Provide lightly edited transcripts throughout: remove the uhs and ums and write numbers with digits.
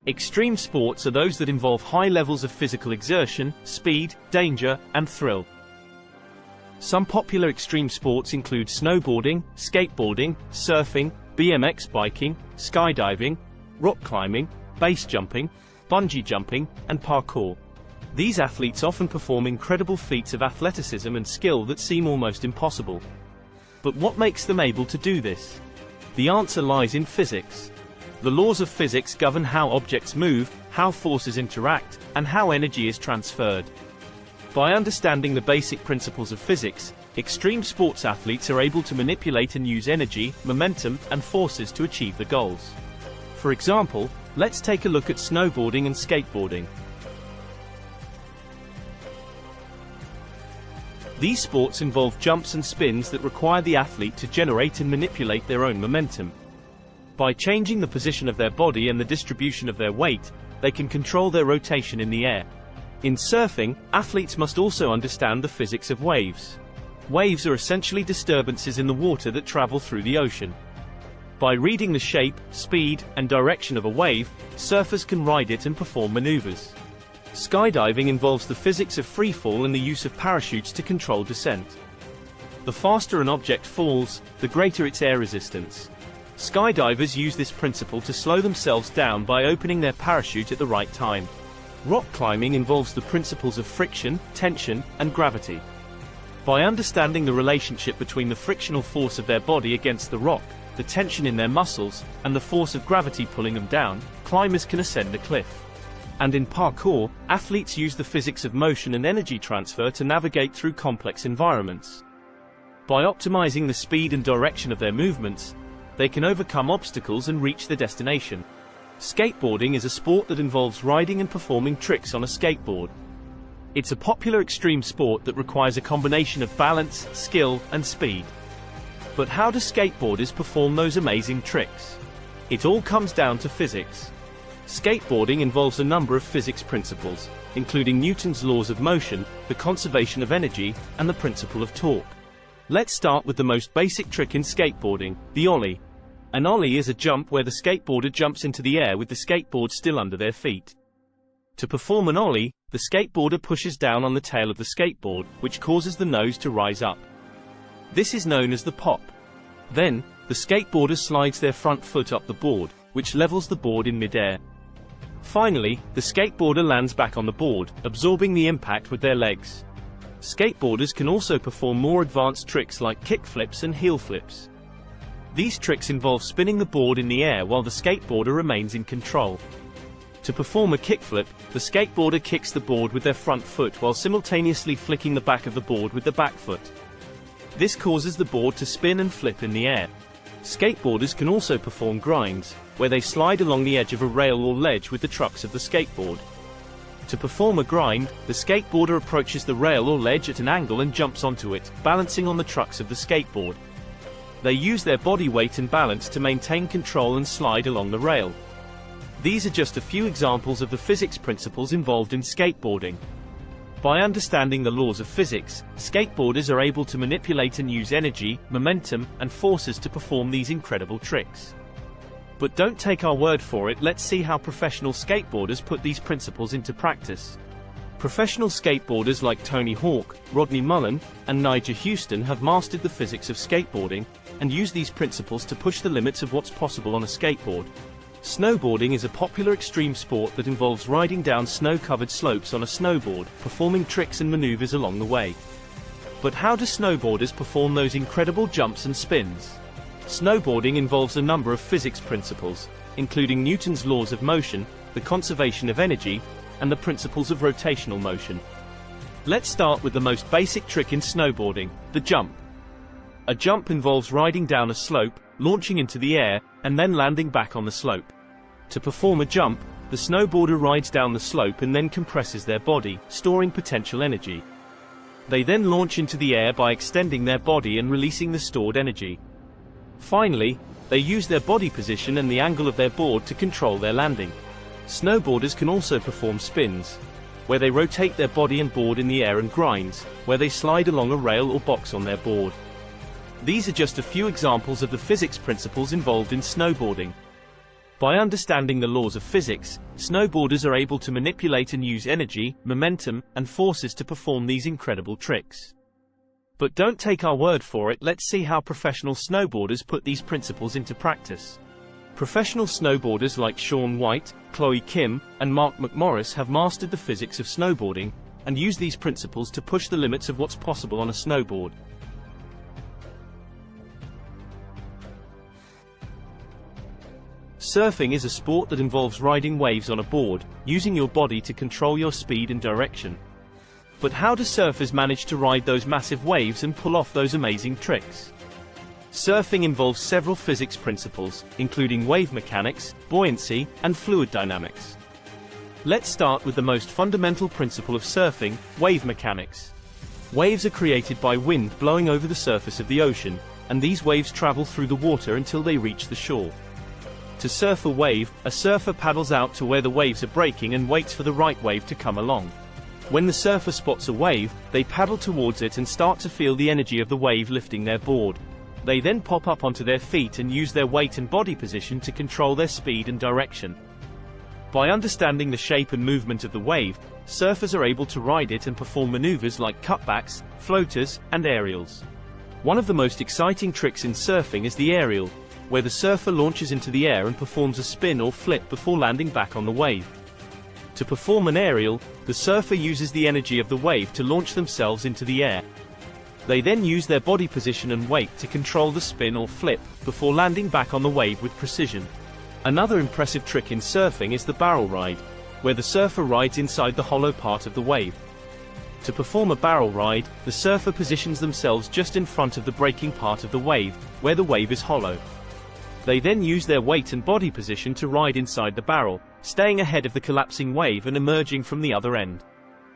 Extreme sports are those that involve high levels of physical exertion, speed, danger, and thrill. Some popular extreme sports include snowboarding, skateboarding, surfing, BMX biking, skydiving, rock climbing, base jumping, bungee jumping, and parkour. These athletes often perform incredible feats of athleticism and skill that seem almost impossible. But what makes them able to do this? The answer lies in physics. The laws of physics govern how objects move, how forces interact, and how energy is transferred. By understanding the basic principles of physics, extreme sports athletes are able to manipulate and use energy, momentum, and forces to achieve the goals. For example, let's take a look at snowboarding and skateboarding. These sports involve jumps and spins that require the athlete to generate and manipulate their own momentum. By changing the position of their body and the distribution of their weight, they can control their rotation in the air. In surfing, athletes must also understand the physics of waves. Waves are essentially disturbances in the water that travel through the ocean. By reading the shape, speed, and direction of a wave, surfers can ride it and perform maneuvers. Skydiving involves the physics of freefall and the use of parachutes to control descent. The faster an object falls, the greater its air resistance. Skydivers use this principle to slow themselves down by opening their parachute at the right time. Rock climbing involves the principles of friction, tension, and gravity. By understanding the relationship between the frictional force of their body against the rock, the tension in their muscles, and the force of gravity pulling them down, climbers can ascend a cliff. And in parkour, athletes use the physics of motion and energy transfer to navigate through complex environments. By optimizing the speed and direction of their movements, they can overcome obstacles and reach their destination. Skateboarding is a sport that involves riding and performing tricks on a skateboard. It's a popular extreme sport that requires a combination of balance, skill, and speed. But how do skateboarders perform those amazing tricks? It all comes down to physics. Skateboarding involves a number of physics principles, including Newton's laws of motion, the conservation of energy, and the principle of torque. Let's start with the most basic trick in skateboarding, the ollie. An ollie is a jump where the skateboarder jumps into the air with the skateboard still under their feet. To perform an ollie, the skateboarder pushes down on the tail of the skateboard, which causes the nose to rise up. This is known as the pop. Then, the skateboarder slides their front foot up the board, which levels the board in midair. Finally, the skateboarder lands back on the board, absorbing the impact with their legs. Skateboarders can also perform more advanced tricks like kickflips and heel flips. These tricks involve spinning the board in the air while the skateboarder remains in control. To perform a kickflip, the skateboarder kicks the board with their front foot while simultaneously flicking the back of the board with the back foot. This causes the board to spin and flip in the air. Skateboarders can also perform grinds, where they slide along the edge of a rail or ledge with the trucks of the skateboard. To perform a grind, the skateboarder approaches the rail or ledge at an angle and jumps onto it, balancing on the trucks of the skateboard. They use their body weight and balance to maintain control and slide along the rail. These are just a few examples of the physics principles involved in skateboarding. By understanding the laws of physics, skateboarders are able to manipulate and use energy, momentum, and forces to perform these incredible tricks. But don't take our word for it, let's see how professional skateboarders put these principles into practice. Professional skateboarders like Tony Hawk, Rodney Mullen, and Nigel Houston have mastered the physics of skateboarding, and use these principles to push the limits of what's possible on a skateboard. Snowboarding is a popular extreme sport that involves riding down snow-covered slopes on a snowboard, performing tricks and maneuvers along the way. But how do snowboarders perform those incredible jumps and spins? Snowboarding involves a number of physics principles, including Newton's laws of motion, the conservation of energy, and the principles of rotational motion. Let's start with the most basic trick in snowboarding, the jump. A jump involves riding down a slope, launching into the air, and then landing back on the slope. To perform a jump, the snowboarder rides down the slope and then compresses their body, storing potential energy. They then launch into the air by extending their body and releasing the stored energy. Finally, they use their body position and the angle of their board to control their landing. Snowboarders can also perform spins, where they rotate their body and board in the air, and grinds, where they slide along a rail or box on their board. These are just a few examples of the physics principles involved in snowboarding. By understanding the laws of physics, snowboarders are able to manipulate and use energy, momentum, and forces to perform these incredible tricks. But don't take our word for it, let's see how professional snowboarders put these principles into practice. Professional snowboarders like Shaun White, Chloe Kim, and Mark McMorris have mastered the physics of snowboarding, and use these principles to push the limits of what's possible on a snowboard. Surfing is a sport that involves riding waves on a board, using your body to control your speed and direction. But how do surfers manage to ride those massive waves and pull off those amazing tricks? Surfing involves several physics principles, including wave mechanics, buoyancy, and fluid dynamics. Let's start with the most fundamental principle of surfing, wave mechanics. Waves are created by wind blowing over the surface of the ocean, and these waves travel through the water until they reach the shore. To surf a wave, a surfer paddles out to where the waves are breaking and waits for the right wave to come along. When the surfer spots a wave, they paddle towards it and start to feel the energy of the wave lifting their board. They then pop up onto their feet and use their weight and body position to control their speed and direction. By understanding the shape and movement of the wave, surfers are able to ride it and perform maneuvers like cutbacks, floaters, and aerials. One of the most exciting tricks in surfing is the aerial, where the surfer launches into the air and performs a spin or flip before landing back on the wave. To perform an aerial, the surfer uses the energy of the wave to launch themselves into the air. They then use their body position and weight to control the spin or flip, before landing back on the wave with precision. Another impressive trick in surfing is the barrel ride, where the surfer rides inside the hollow part of the wave. To perform a barrel ride, the surfer positions themselves just in front of the breaking part of the wave, where the wave is hollow. They then use their weight and body position to ride inside the barrel, staying ahead of the collapsing wave and emerging from the other end.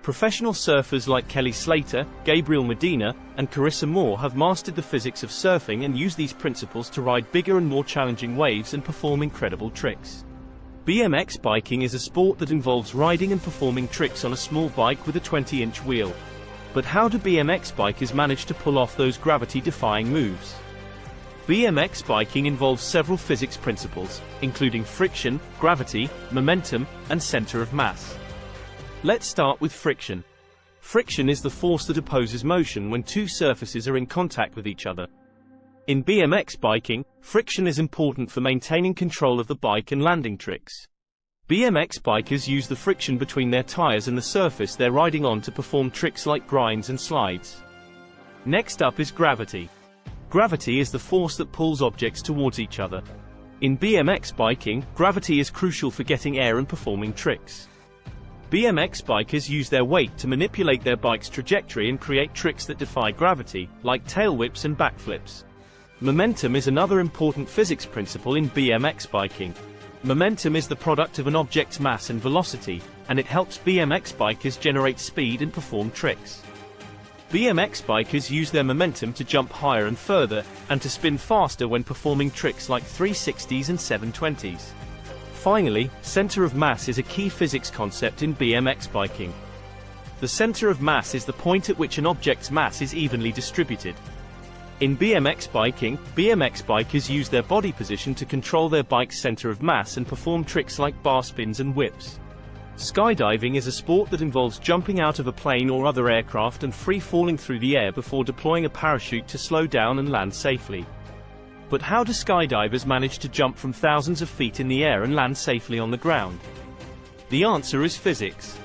Professional surfers like Kelly Slater, Gabriel Medina, and Carissa Moore have mastered the physics of surfing and use these principles to ride bigger and more challenging waves and perform incredible tricks. BMX biking is a sport that involves riding and performing tricks on a small bike with a 20-inch wheel. But how do BMX bikers manage to pull off those gravity-defying moves? BMX biking involves several physics principles, including friction, gravity, momentum, and center of mass. Let's start with friction. Friction is the force that opposes motion when two surfaces are in contact with each other. In BMX biking, friction is important for maintaining control of the bike and landing tricks. BMX bikers use the friction between their tires and the surface they're riding on to perform tricks like grinds and slides. Next up is gravity. Gravity is the force that pulls objects towards each other. In BMX biking, gravity is crucial for getting air and performing tricks. BMX bikers use their weight to manipulate their bike's trajectory and create tricks that defy gravity, like tail whips and backflips. Momentum is another important physics principle in BMX biking. Momentum is the product of an object's mass and velocity, and it helps BMX bikers generate speed and perform tricks. BMX bikers use their momentum to jump higher and further, and to spin faster when performing tricks like 360s and 720s. Finally, center of mass is a key physics concept in BMX biking. The center of mass is the point at which an object's mass is evenly distributed. In BMX biking, BMX bikers use their body position to control their bike's center of mass and perform tricks like bar spins and whips. Skydiving is a sport that involves jumping out of a plane or other aircraft and free-falling through the air before deploying a parachute to slow down and land safely. But how do skydivers manage to jump from thousands of feet in the air and land safely on the ground? The answer is physics.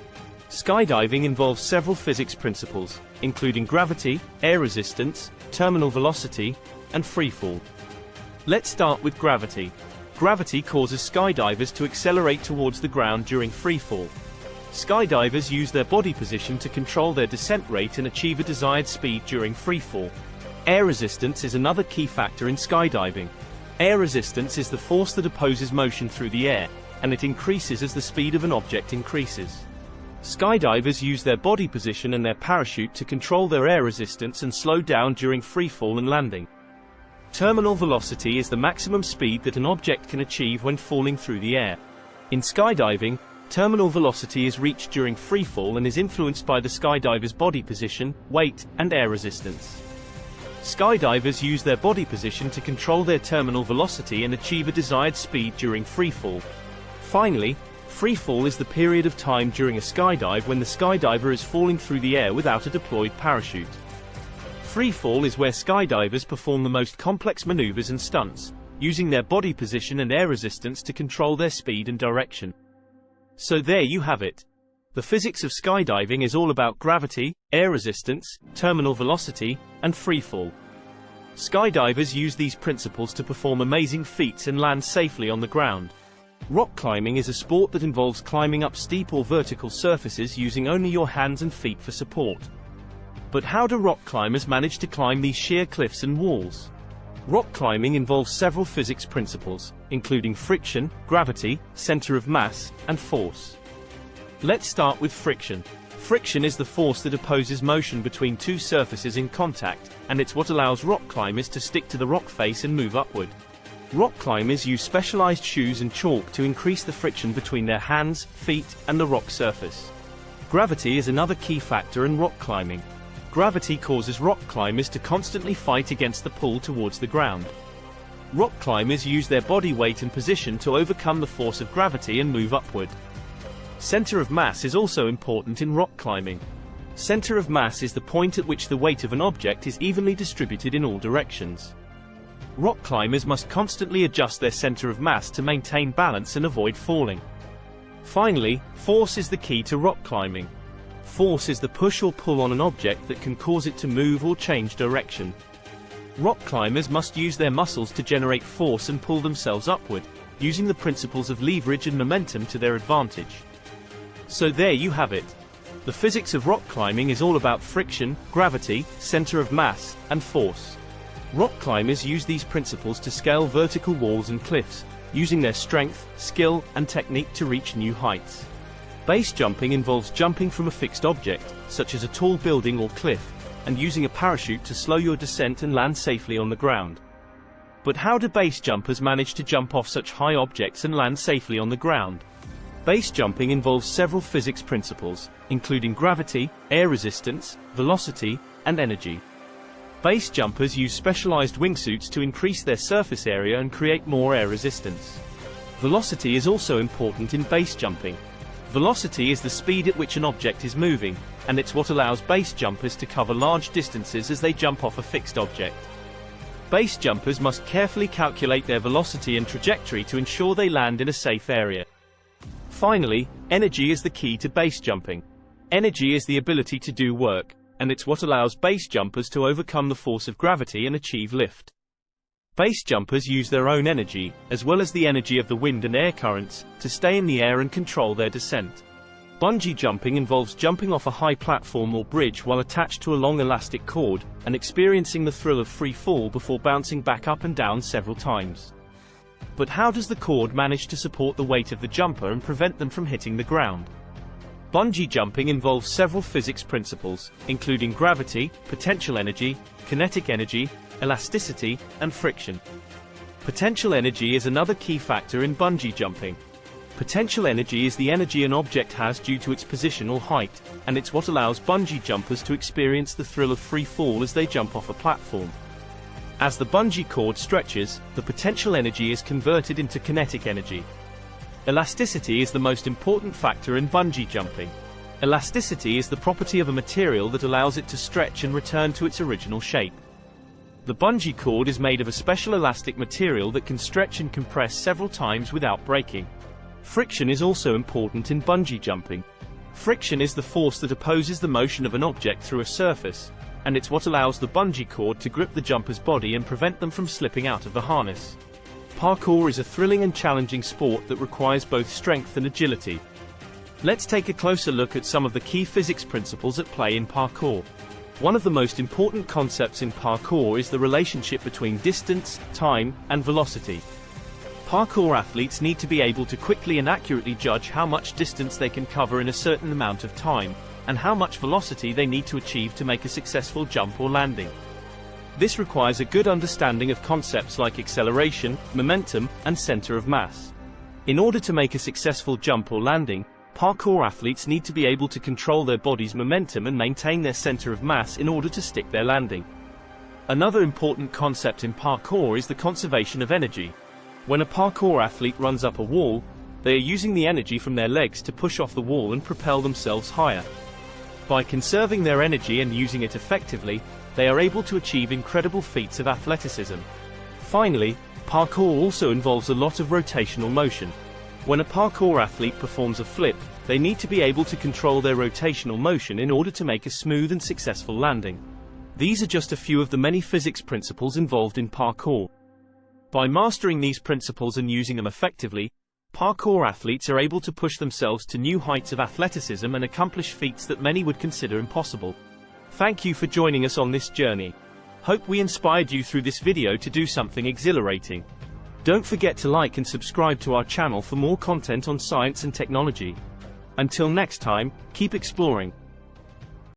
Skydiving involves several physics principles, including gravity, air resistance, terminal velocity, and freefall. Let's start with gravity. Gravity causes skydivers to accelerate towards the ground during freefall. Skydivers use their body position to control their descent rate and achieve a desired speed during freefall. Air resistance is another key factor in skydiving. Air resistance is the force that opposes motion through the air, and it increases as the speed of an object increases. Skydivers use their body position and their parachute to control their air resistance and slow down during freefall and landing. Terminal velocity is the maximum speed that an object can achieve when falling through the air. In skydiving, terminal velocity is reached during freefall and is influenced by the skydiver's body position, weight, and air resistance. Skydivers use their body position to control their terminal velocity and achieve a desired speed during freefall. Finally, freefall is the period of time during a skydive when the skydiver is falling through the air without a deployed parachute. Freefall is where skydivers perform the most complex maneuvers and stunts, using their body position and air resistance to control their speed and direction. So there you have it. The physics of skydiving is all about gravity, air resistance, terminal velocity, and freefall. Skydivers use these principles to perform amazing feats and land safely on the ground. Rock climbing is a sport that involves climbing up steep or vertical surfaces using only your hands and feet for support. But how do rock climbers manage to climb these sheer cliffs and walls? Rock climbing involves several physics principles, including friction, gravity, center of mass, and force. Let's start with friction. Friction is the force that opposes motion between two surfaces in contact, and it's what allows rock climbers to stick to the rock face and move upward. Rock climbers use specialized shoes and chalk to increase the friction between their hands, feet, and the rock surface. Gravity is another key factor in rock climbing. Gravity causes rock climbers to constantly fight against the pull towards the ground. Rock climbers use their body weight and position to overcome the force of gravity and move upward. Center of mass is also important in rock climbing. Center of mass is the point at which the weight of an object is evenly distributed in all directions. Rock climbers must constantly adjust their center of mass to maintain balance and avoid falling. Finally, force is the key to rock climbing. Force is the push or pull on an object that can cause it to move or change direction. Rock climbers must use their muscles to generate force and pull themselves upward, using the principles of leverage and momentum to their advantage. So there you have it. The physics of rock climbing is all about friction, gravity, center of mass, and force. Rock climbers use these principles to scale vertical walls and cliffs, using their strength, skill, and technique to reach new heights. Base jumping involves jumping from a fixed object, such as a tall building or cliff, and using a parachute to slow your descent and land safely on the ground. But how do base jumpers manage to jump off such high objects and land safely on the ground? Base jumping involves several physics principles, including gravity, air resistance, velocity, and energy. Base jumpers use specialized wingsuits to increase their surface area and create more air resistance. Velocity is also important in base jumping. Velocity is the speed at which an object is moving, and it's what allows base jumpers to cover large distances as they jump off a fixed object. Base jumpers must carefully calculate their velocity and trajectory to ensure they land in a safe area. Finally, energy is the key to base jumping. Energy is the ability to do work, and it's what allows base jumpers to overcome the force of gravity and achieve lift. Base jumpers use their own energy, as well as the energy of the wind and air currents, to stay in the air and control their descent. Bungee jumping involves jumping off a high platform or bridge while attached to a long elastic cord, and experiencing the thrill of free fall before bouncing back up and down several times. But how does the cord manage to support the weight of the jumper and prevent them from hitting the ground? Bungee jumping involves several physics principles, including gravity, potential energy, kinetic energy, elasticity, and friction. Potential energy is another key factor in bungee jumping. Potential energy is the energy an object has due to its position or height, and it's what allows bungee jumpers to experience the thrill of free fall as they jump off a platform. As the bungee cord stretches, the potential energy is converted into kinetic energy. Elasticity is the most important factor in bungee jumping. Elasticity is the property of a material that allows it to stretch and return to its original shape. The bungee cord is made of a special elastic material that can stretch and compress several times without breaking. Friction is also important in bungee jumping. Friction is the force that opposes the motion of an object through a surface, and it's what allows the bungee cord to grip the jumper's body and prevent them from slipping out of the harness. Parkour is a thrilling and challenging sport that requires both strength and agility. Let's take a closer look at some of the key physics principles at play in parkour. One of the most important concepts in parkour is the relationship between distance, time, and velocity. Parkour athletes need to be able to quickly and accurately judge how much distance they can cover in a certain amount of time, and how much velocity they need to achieve to make a successful jump or landing. This requires a good understanding of concepts like acceleration, momentum, and center of mass. In order to make a successful jump or landing, parkour athletes need to be able to control their body's momentum and maintain their center of mass in order to stick their landing. Another important concept in parkour is the conservation of energy. When a parkour athlete runs up a wall, they are using the energy from their legs to push off the wall and propel themselves higher. By conserving their energy and using it effectively, they are able to achieve incredible feats of athleticism. Finally, parkour also involves a lot of rotational motion. When a parkour athlete performs a flip, they need to be able to control their rotational motion in order to make a smooth and successful landing. These are just a few of the many physics principles involved in parkour. By mastering these principles and using them effectively, parkour athletes are able to push themselves to new heights of athleticism and accomplish feats that many would consider impossible. Thank you for joining us on this journey. Hope we inspired you through this video to do something exhilarating. Don't forget to like and subscribe to our channel for more content on science and technology. Until next time, keep exploring.